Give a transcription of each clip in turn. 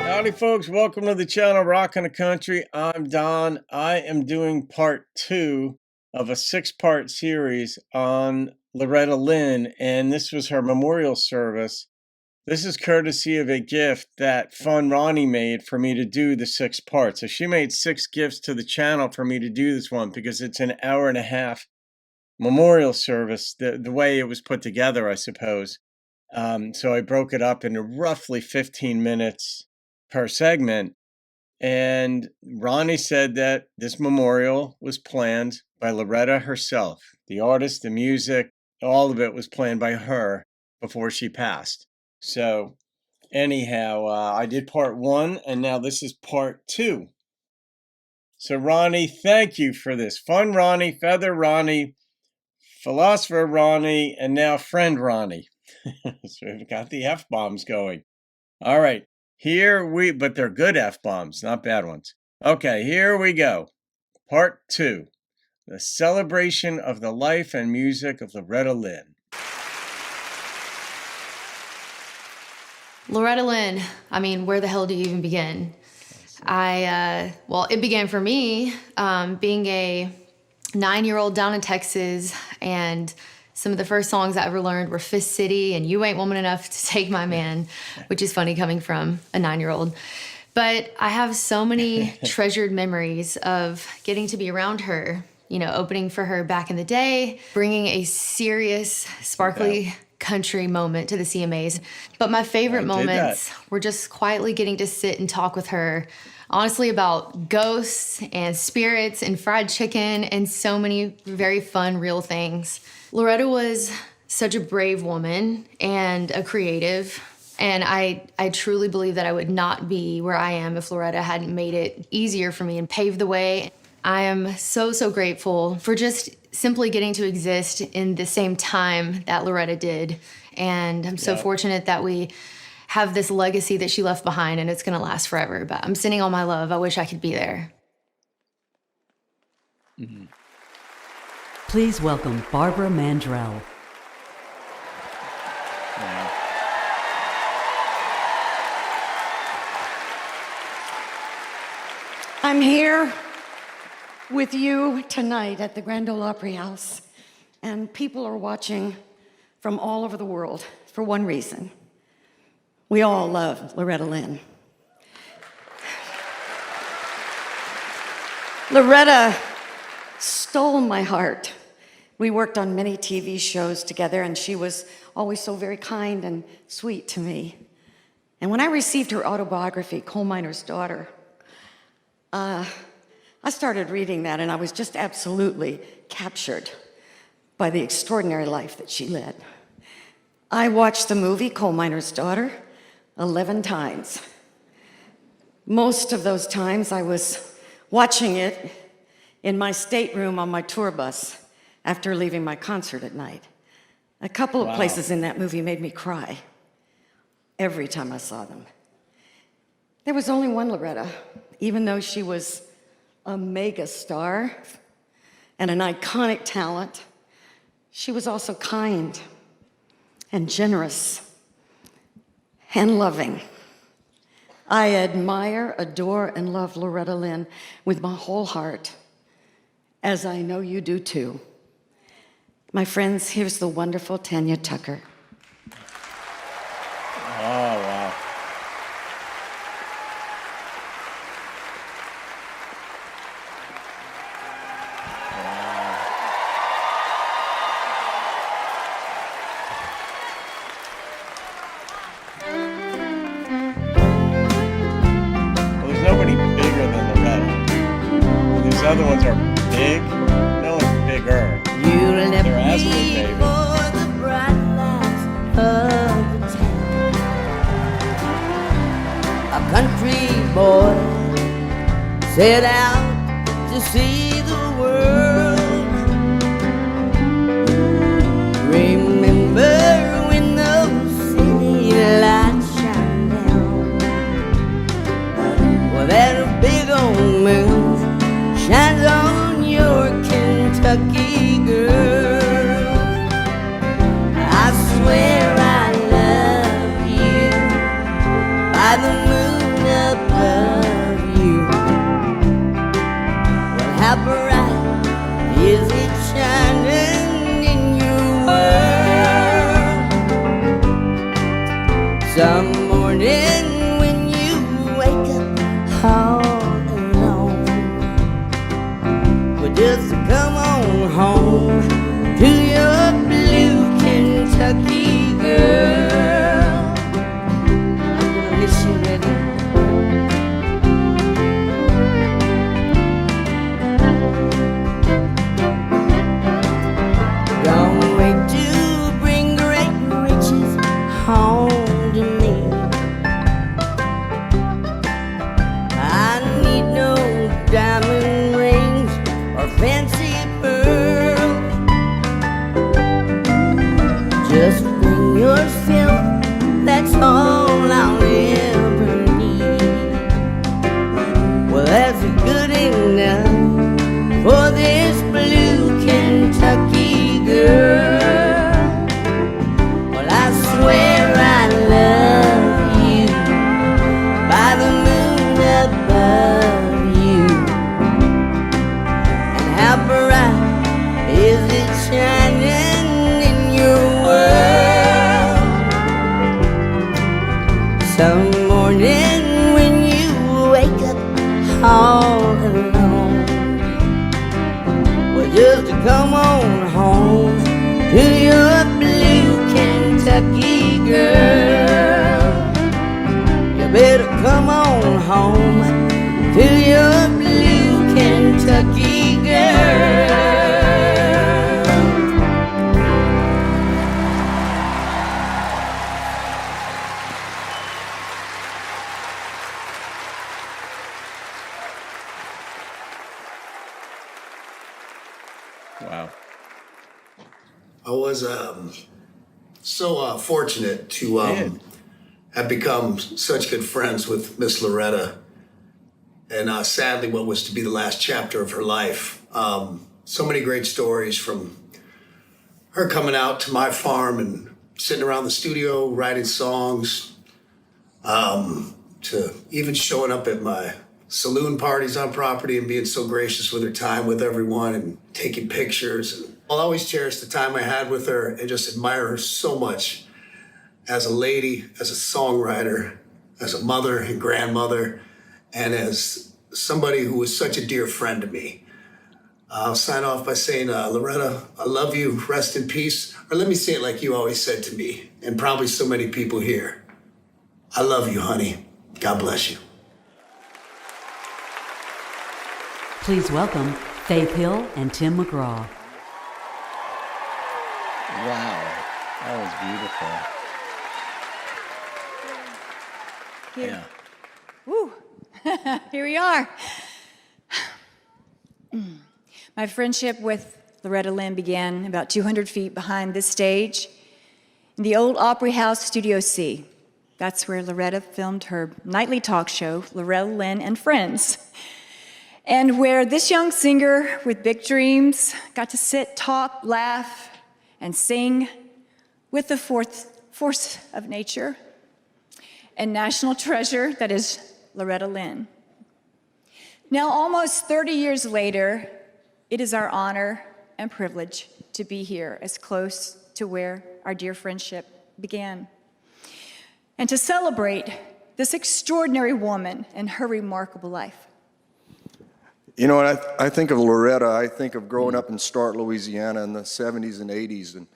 Howdy folks, welcome to the channel Rockin' the Country. I'm Don. I am doing part 2 of a 6-part series on Loretta Lynn, and this was her memorial service. This is courtesy of a gift that funRonni made for me to do the 6 parts. So she made 6 gifts to the channel for me to do this one because it's an hour and a half memorial service, the way it was put together, I suppose. So I broke it up into roughly 15 minutes per segment. And Ronnie said that this memorial was planned by Loretta herself. The artist, the music, all of it was planned by her before she passed. So anyhow, I did part 1 and now this is part 2. So Ronnie, thank you for this. funRonni, Feather Ronnie, Philosopher Ronnie, and now Friend Ronnie. So we've got the F-bombs going. All right. But they're good F-bombs, not bad ones. Okay, here we go. Part 2. The celebration of the life and music of Loretta Lynn. Loretta Lynn, I mean, where the hell do you even begin? Well, it began for me being a 9-year-old down in Texas, and some of the first songs I ever learned were Fist City and You Ain't Woman Enough to Take My Man, which is funny coming from a 9-year-old. But I have so many treasured memories of getting to be around her, you know, opening for her back in the day, bringing a serious, sparkly country moment to the CMAs. But my favorite moments were just quietly getting to sit and talk with her, honestly, about ghosts and spirits and fried chicken and so many very fun, real things. Loretta was such a brave woman and a creative, and I truly believe that I would not be where I am if Loretta hadn't made it easier for me and paved the way. I am so, so grateful for just simply getting to exist in the same time that Loretta did, and I'm so fortunate that we have this legacy that she left behind, and it's gonna last forever, but I'm sending all my love. I wish I could be there. Mm-hmm. Please welcome Barbara Mandrell. I'm here with you tonight at the Grand Ole Opry House, and people are watching from all over the world for one reason. We all love Loretta Lynn. Loretta stole my heart. We worked on many TV shows together, and she was always so very kind and sweet to me. And when I received her autobiography, Coal Miner's Daughter, I started reading that, and I was just absolutely captured by the extraordinary life that she led. I watched the movie Coal Miner's Daughter 11 times. Most of those times I was watching it in my stateroom on my tour bus after leaving my concert at night. A couple of places in that movie made me cry every time I saw them. There was only one Loretta, even though she was a mega star and an iconic talent. She was also kind and generous and loving. I admire, adore, and love Loretta Lynn with my whole heart, as I know you do too. My friends, here's the wonderful Tanya Tucker. Oh, wow. Well, there's nobody bigger than Loretta. These other ones are big. No one's bigger. You left They're as big, me baby. for the bright lights of the town. A country boy set out to see the world. Remember when those city lights shine down? Well, that big old moon shines on your Kentucky girl. I swear Just bring yourself, that's all I'll ever need. Well, that's good enough for this blue Kentucky girl. Well, I swear I love you by the moon above you. And how bright is it shining in your world? Some morning when you wake up all alone, well, just to come on home to your blue Kentucky girl. You better come on home to your blue Kentucky girl. Wow. I was so fortunate to have become such good friends with Miss Loretta, and sadly, what was to be the last chapter of her life. So many great stories from her coming out to my farm and sitting around the studio writing songs, to even showing up at my saloon parties on property and being so gracious with her time with everyone and taking pictures. And I'll always cherish the time I had with her and just admire her so much as a lady, as a songwriter, as a mother and grandmother, and as somebody who was such a dear friend to me. I'll sign off by saying, Loretta, I love you, rest in peace. Or let me say it like you always said to me, and probably so many people here. I love you, honey. God bless you. Please welcome Faith Hill and Tim McGraw. Wow. That was beautiful. Here. Yeah. Woo. Here we are. My friendship with Loretta Lynn began about 200 feet behind this stage in the old Opry House Studio C. That's where Loretta filmed her nightly talk show, Loretta Lynn and Friends, and where this young singer with big dreams got to sit, talk, laugh, and sing with the force of nature and national treasure that is Loretta Lynn. Now, almost 30 years later, it is our honor and privilege to be here as close to where our dear friendship began, and to celebrate this extraordinary woman and her remarkable life. You know, when I think of Loretta, I think of growing up in Stark, Louisiana in the 70s and 80s, and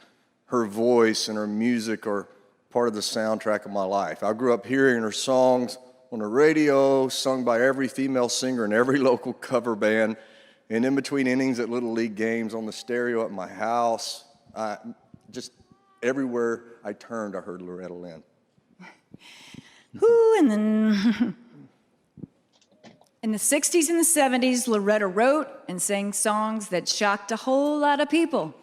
her voice and her music are part of the soundtrack of my life. I grew up hearing her songs on the radio, sung by every female singer in every local cover band, and in between innings at Little League games, on the stereo at my house. Just everywhere I turned, I heard Loretta Lynn. Who, and then in the 60s and the 70s, Loretta wrote and sang songs that shocked a whole lot of people.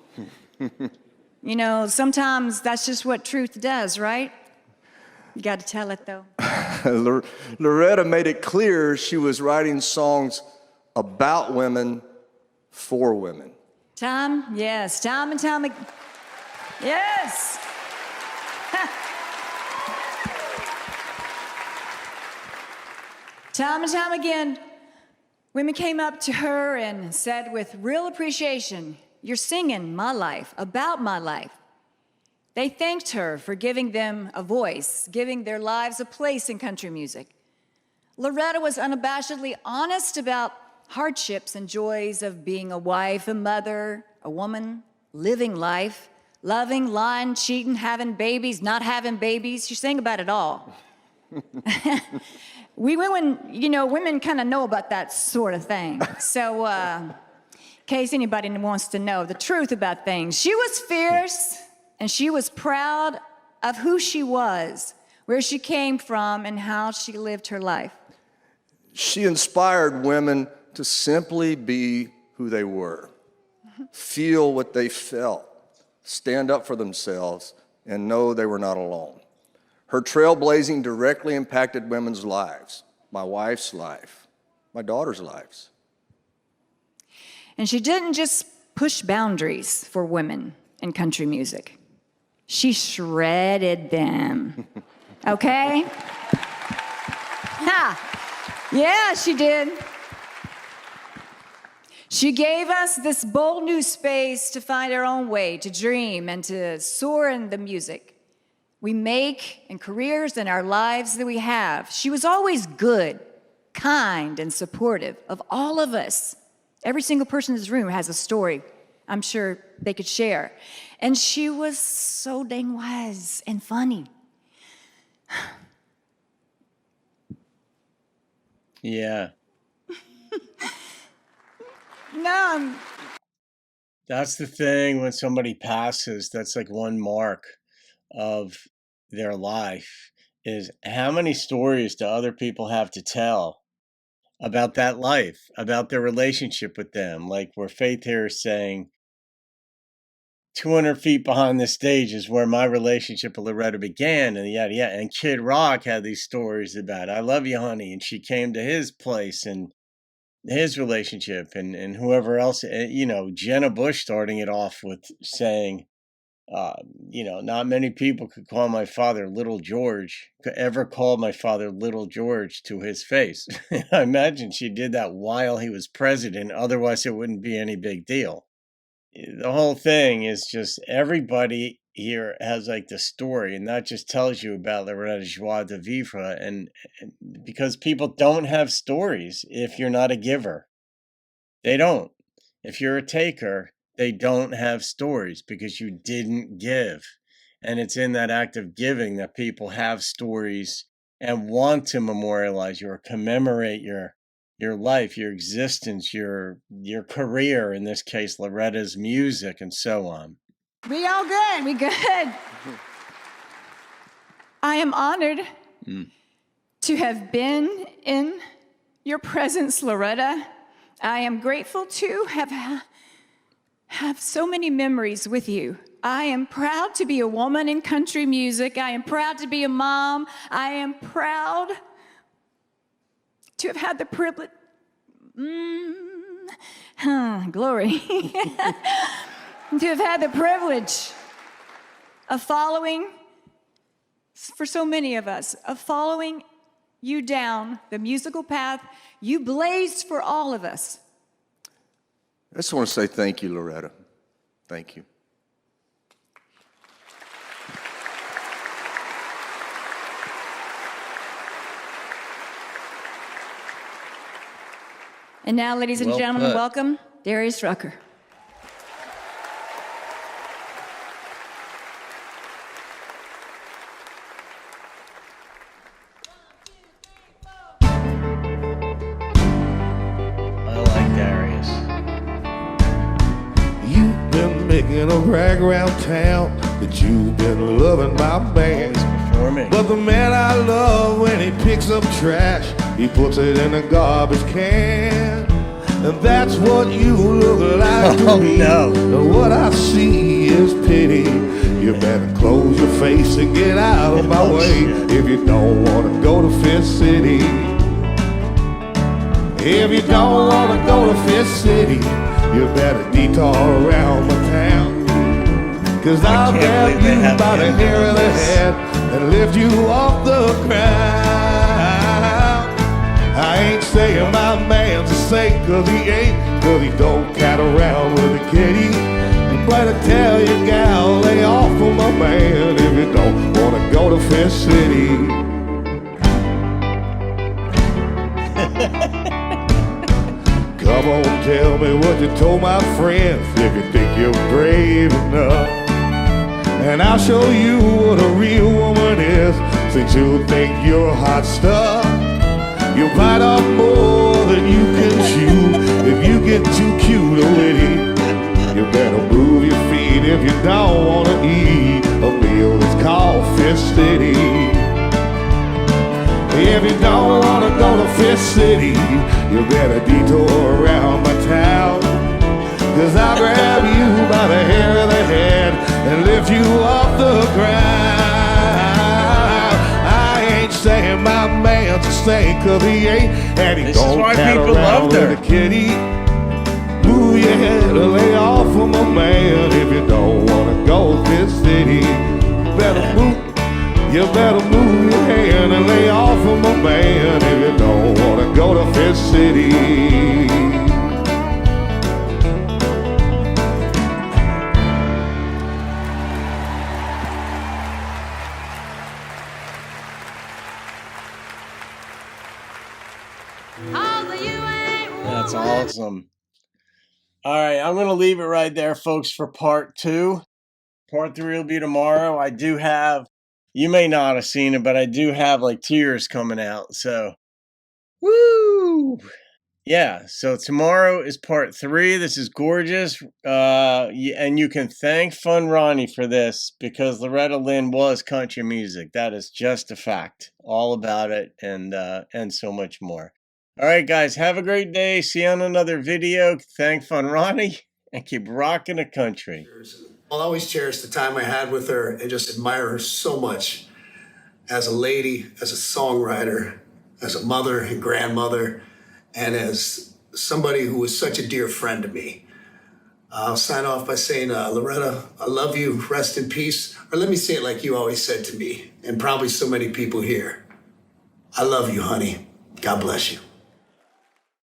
You know, sometimes that's just what truth does, right? You got to tell it, though. Loretta made it clear she was writing songs about women, for women. Time and time again. Yes. Time and time again, women came up to her and said with real appreciation, "You're singing my life, about my life." They thanked her for giving them a voice, giving their lives a place in country music. Loretta was unabashedly honest about hardships and joys of being a wife, a mother, a woman, living life, loving, lying, cheating, having babies, not having babies. She sang about it all. We women, you know, women kind of know about that sort of thing. So, in case anybody wants to know the truth about things, she was fierce and she was proud of who she was, where she came from, and how she lived her life. She inspired women to simply be who they were, feel what they felt, stand up for themselves, and know they were not alone. Her trailblazing directly impacted women's lives, my wife's life, my daughter's lives. And she didn't just push boundaries for women in country music. She shredded them. Okay? Ha! Yeah, she did. She gave us this bold new space to find our own way, to dream and to soar in the music we make and careers and our lives that we have. She was always good, kind, and supportive of all of us. Every single person in this room has a story I'm sure they could share. And she was so dang wise and funny. Yeah. No, That's the thing when somebody passes, that's like one mark of their life is how many stories do other people have to tell about that life, about their relationship with them? Like where Faith here is saying, 200 feet behind the stage is where my relationship with Loretta began, and yada yada. And Kid Rock had these stories about "I love you, honey," and she came to his place and his relationship, and whoever else, you know, Jenna Bush starting it off with saying, you know, not many people could call my father Little George, could ever call my father Little George to his face. I imagine she did that while he was president, otherwise it wouldn't be any big deal. The whole thing is just everybody here has like the story, and that just tells you about Loretta joie de vivre. And because people don't have stories if you're not a giver, they don't. If you're a taker, they don't have stories because you didn't give. And it's in that act of giving that people have stories and want to memorialize you or commemorate your life, your existence, your career, in this case, Loretta's music, and so on. we all good. We good. I am honored to have been in your presence, Loretta. I am grateful to have so many memories with you. I am proud to be a woman in country music. I am proud to be a mom. I am proud to have had the privilege, glory, to have had the privilege of following, for so many of us, of following you down the musical path you blazed for all of us. I just want to say thank you, Loretta. Thank you. And now, ladies and Well gentlemen, put. welcome Darius Rucker. I like Darius. You've been making a brag around town that you've been loving my band. Always performing. But the man I love, when he picks up trash, he puts it in a garbage can. And that's what you look like to Oh, me. no. And what I see is pity. You better close your face and get out of my Oh, way shit. if you don't want to go to Fifth City. If you don't want to go to Fifth City, you better detour around my town. Cause I'll can't grab believe they you have by the him hair doing of the this. head and lift you off the ground. I ain't saying my man's a saint, cause he ain't, cause he don't cat around with a kitty. But I tell you, gal, lay off of my man if you don't wanna go to Fifth City. Come on, tell me what you told my friends if you think you're brave enough. And I'll show you what a real woman is, since you think you're hot stuff. You bite off more than you can chew if you get too cute or witty. You better move your feet if you don't want to eat a meal that's called Fifth City. If you don't want to go to Fifth City, you better detour around my town. Cause I'll grab you by the hair of the head and lift you off the ground. sing 'cause he ain't, and he This is don't why cat people around loved with her. a kitty. Ooh, you had to lay off from a man if you don't wanna go to this city. You better move your hand and lay off from a man if you don't wanna go to Fifth City. That's awesome. All right, I'm going to leave it right there, folks, for part 2. Part 3 will be tomorrow. I do have, you may not have seen it, but I do have like tears coming out. So, woo! Yeah, so tomorrow is part 3. This is gorgeous. And you can thank funRonni for this because Loretta Lynn was country music. That is just a fact. All about it and so much more. All right, guys, have a great day. See you on another video. Thank funRonni and keep rocking the country. I'll always cherish the time I had with her and just admire her so much as a lady, as a songwriter, as a mother and grandmother, and as somebody who was such a dear friend to me. I'll sign off by saying, Loretta, I love you, rest in peace. Or let me say it like you always said to me, and probably so many people here. I love you, honey. God bless you.